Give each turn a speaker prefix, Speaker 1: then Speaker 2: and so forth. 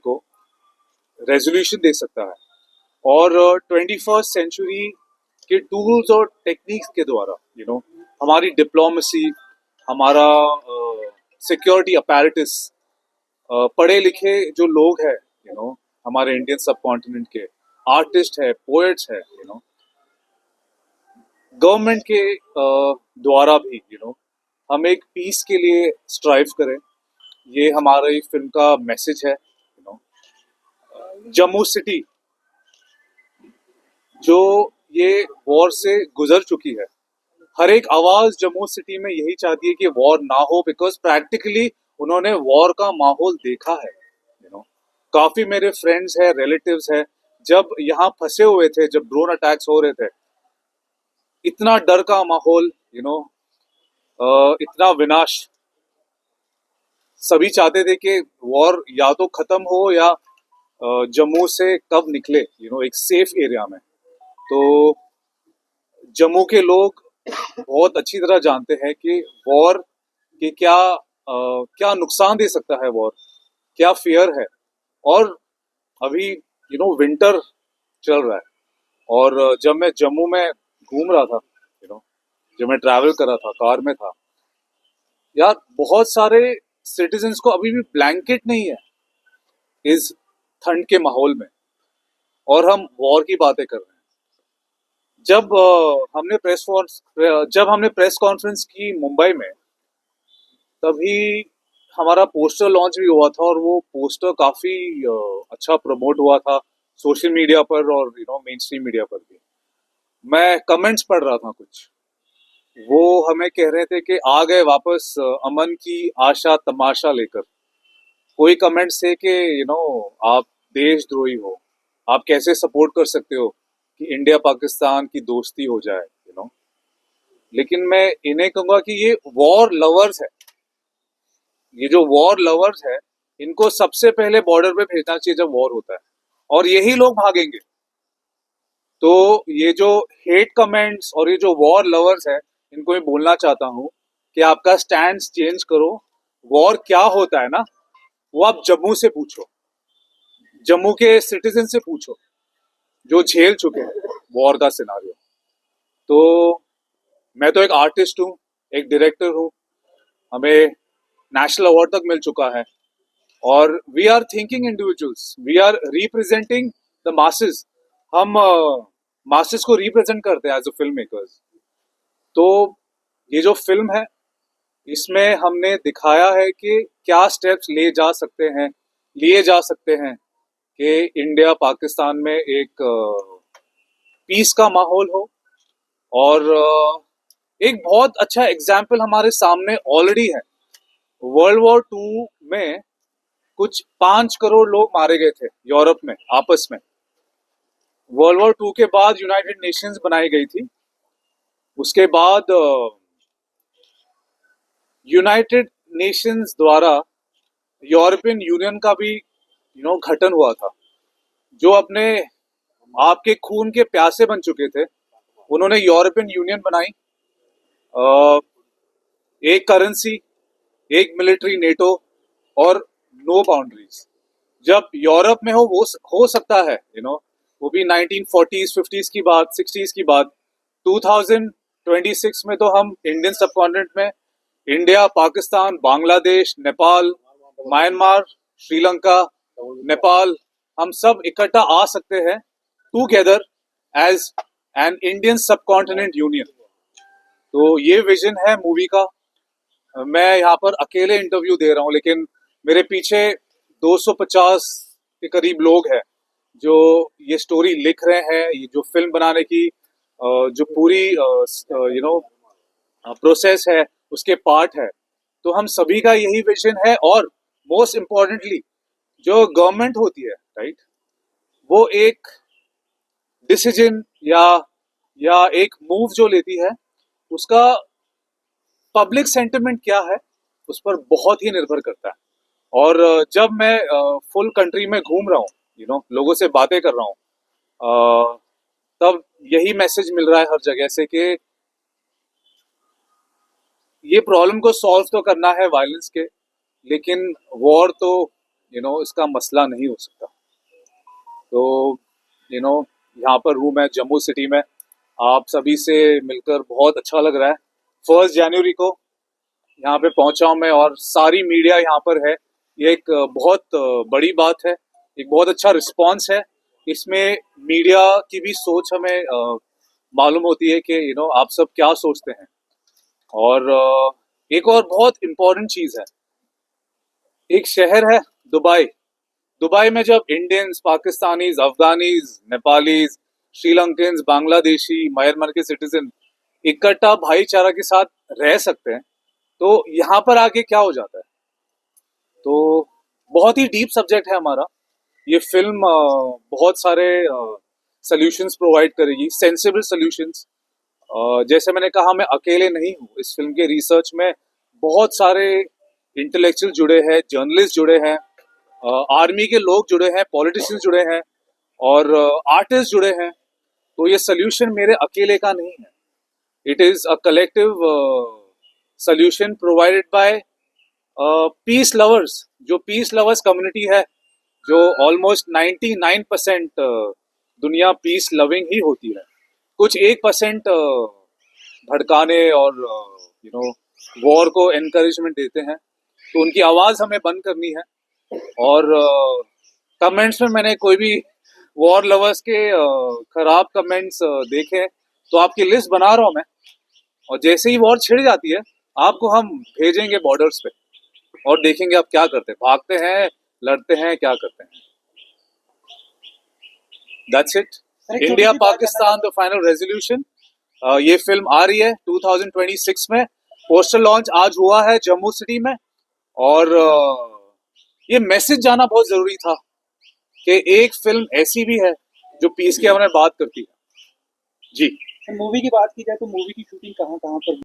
Speaker 1: को रेजोल्यूशन दे सकता है। और 21st सेंचुरी के टूल्स और टेक्निक्स के द्वारा हमारी डिप्लोमेसी, हमारा सिक्योरिटी अपैरेटस, पढ़े लिखे जो लोग हैं हमारे इंडियन सब कॉन्टिनेंट के आर्टिस्ट है, पोएट्स है, गवर्नमेंट के द्वारा भी हम एक पीस के लिए स्ट्राइव करें। ये हमारी फिल्म का मैसेज है। जम्मू सिटी जो ये वॉर से गुजर चुकी है, हर एक आवाज जम्मू सिटी में यही चाहती है कि वॉर ना हो, बिकॉज प्रैक्टिकली उन्होंने वॉर का माहौल देखा है। काफी मेरे फ्रेंड्स है, रिलेटिव्स है, जब यहाँ फंसे हुए थे, जब ड्रोन अटैक्स हो रहे थे, इतना डर का माहौल, इतना विनाश, सभी चाहते थे कि वॉर या तो खत्म हो या जम्मू से कब निकले एक सेफ एरिया में। तो जम्मू के लोग बहुत अच्छी तरह जानते हैं कि वॉर के क्या नुकसान दे सकता है, वॉर क्या फियर है। और अभी विंटर चल रहा है, और जब मैं जम्मू में घूम रहा था, जब मैं ट्रैवल कर रहा था, कार में था यार, बहुत सारे सिटीजन्स को अभी भी ब्लैंकेट नहीं है इस ठंड के माहौल में, और हम वॉर की बातें कर रहे हैं। जब हमने प्रेस कॉन्फ्रेंस की मुंबई में, तभी हमारा पोस्टर लॉन्च भी हुआ था, और वो पोस्टर काफी अच्छा प्रमोट हुआ था सोशल मीडिया पर और मेन स्ट्रीम मीडिया पर भी। मैं कमेंट्स पढ़ रहा था कुछ, वो हमें कह रहे थे कि आ गए वापस अमन की आशा तमाशा लेकर। कोई कमेंट्स थे कि आप देशद्रोही हो, आप कैसे सपोर्ट कर सकते हो कि इंडिया पाकिस्तान की दोस्ती हो जाए। लेकिन मैं इन्हें कहूंगा कि ये वॉर लवर्स है, ये जो वॉर लवर्स है, इनको सबसे पहले बॉर्डर पे भेजना चाहिए जब वॉर होता है, और यही लोग भागेंगे। तो ये जो हेट कमेंट्स और ये जो वॉर लवर्स है, इनको मैं बोलना चाहता हूँ कि आपका स्टैंड चेंज करो। वॉर क्या होता है ना, वो आप जम्मू से पूछो, जम्मू के सिटीजन से पूछो जो झेल चुके हैं वॉर का सिनारियो। तो मैं तो एक आर्टिस्ट हूँ, एक डायरेक्टर हूँ, हमें नेशनल अवार्ड तक मिल चुका है, और we are thinking individuals, we are representing the masses. हम मासेस को रिप्रेजेंट करते हैं एज अ फिल्म मेकर्स। तो ये जो फिल्म है, इसमें हमने दिखाया है कि क्या स्टेप्स लिए जा सकते हैं कि इंडिया पाकिस्तान में एक पीस का माहौल हो। और एक बहुत अच्छा एग्जाम्पल हमारे सामने ऑलरेडी है। वर्ल्ड वॉर 2 में कुछ 5 करोड़ लोग मारे गए थे यूरोप में आपस में। वर्ल्ड वॉर 2 के बाद यूनाइटेड नेशंस बनाई गई थी, उसके बाद यूनाइटेड नेशंस द्वारा यूरोपियन यूनियन का भी गठन हुआ था। जो अपने आपके खून के प्यासे बन चुके थे, उन्होंने यूरोपियन यूनियन बनाई, एक करेंसी, एक मिलिट्री नेटो, और नो बाउंड्रीज। जब यूरोप में हो सकता है वो भी 1940s 50s की बात, 60s की बात। 2026 में तो हम इंडियन सबकॉन्टिनेंट में इंडिया, पाकिस्तान, बांग्लादेश, नेपाल, म्यांमार, श्रीलंका, नेपाल, हम सब इकट्ठा आ सकते हैं together as an Indian subcontinent union. तो ये विजन है मूवी का। मैं यहाँ पर अकेले इंटरव्यू दे रहा हूँ, लेकिन मेरे पीछे 250 के करीब लोग हैं जो ये स्टोरी लिख रहे हैं। ये जो फिल्म बनाने की जो पूरी प्रोसेस है, उसके पार्ट है। तो हम सभी का यही विजन है। और मोस्ट इम्पोर्टेंटली, जो गवर्नमेंट होती है, राइट, वो एक डिसीजन या एक मूव जो लेती है, उसका पब्लिक सेंटिमेंट क्या है, उस पर बहुत ही निर्भर करता है। और जब मैं फुल कंट्री में घूम रहा हूँ, लोगों से बातें कर रहा हूँ, तब यही मैसेज मिल रहा है हर जगह से कि ये प्रॉब्लम को सॉल्व तो करना है वायलेंस के, लेकिन वॉर तो इसका मसला नहीं हो सकता। तो यहाँ पर हूँ मैं जम्मू सिटी में, आप सभी से मिलकर बहुत अच्छा लग रहा है। 1 जनवरी को यहाँ पे पहुंचा हूं मैं और सारी मीडिया यहाँ पर है। ये एक बहुत बड़ी बात है, एक बहुत अच्छा रिस्पांस है। इसमें मीडिया की भी सोच हमें मालूम होती है कि आप सब क्या सोचते हैं। और एक और बहुत इम्पोर्टेंट चीज है, एक शहर है दुबई। दुबई में जब इंडियंस, पाकिस्तानीज, अफगानीज, नेपालीज, श्रीलंकन्स, बांग्लादेशी, म्यांमार के सिटीजन इकट्ठा भाईचारा के साथ रह सकते हैं, तो यहाँ पर आके क्या हो जाता है। तो बहुत ही डीप सब्जेक्ट है हमारा। ये फिल्म बहुत सारे सॉल्यूशंस प्रोवाइड करेगी, सेंसिबल सॉल्यूशंस। जैसे मैंने कहा, मैं अकेले नहीं हूँ इस फिल्म के रिसर्च में। बहुत सारे इंटेलेक्चुअल जुड़े हैं, जर्नलिस्ट जुड़े हैं, आर्मी के लोग जुड़े हैं, पॉलिटिशियंस जुड़े हैं और आर्टिस्ट जुड़े हैं। तो ये सोल्यूशन मेरे अकेले का नहीं है, it is a collective solution provided by peace lovers. जो पीस लवर्स कम्युनिटी है, जो ऑलमोस्ट 99% दुनिया पीस लविंग ही होती है। कुछ 1% भड़काने और वॉर को एनकरेजमेंट देते हैं, तो उनकी आवाज हमें बंद करनी है। और कमेंट्स में मैंने कोई भी वॉर लवर्स के खराब कमेंट्स देखे तो आपकी लिस्ट बना रहा हूं मैं, और जैसे ही वॉर छिड़ जाती है आपको हम भेजेंगे बॉर्डर्स पे और देखेंगे आप क्या करते हैं, भागते हैं, लड़ते हैं, क्या करते हैं। That's it. India Pakistan the final resolution, ये फिल्म आ रही है 2026 में। पोस्टर लॉन्च आज हुआ है जम्मू सिटी में, और ये मैसेज जाना बहुत जरूरी था कि एक फिल्म ऐसी भी है जो पीस की हमें बात करती है। जी।
Speaker 2: मूवी की बात की जाए तो मूवी की शूटिंग कहाँ कहाँ पर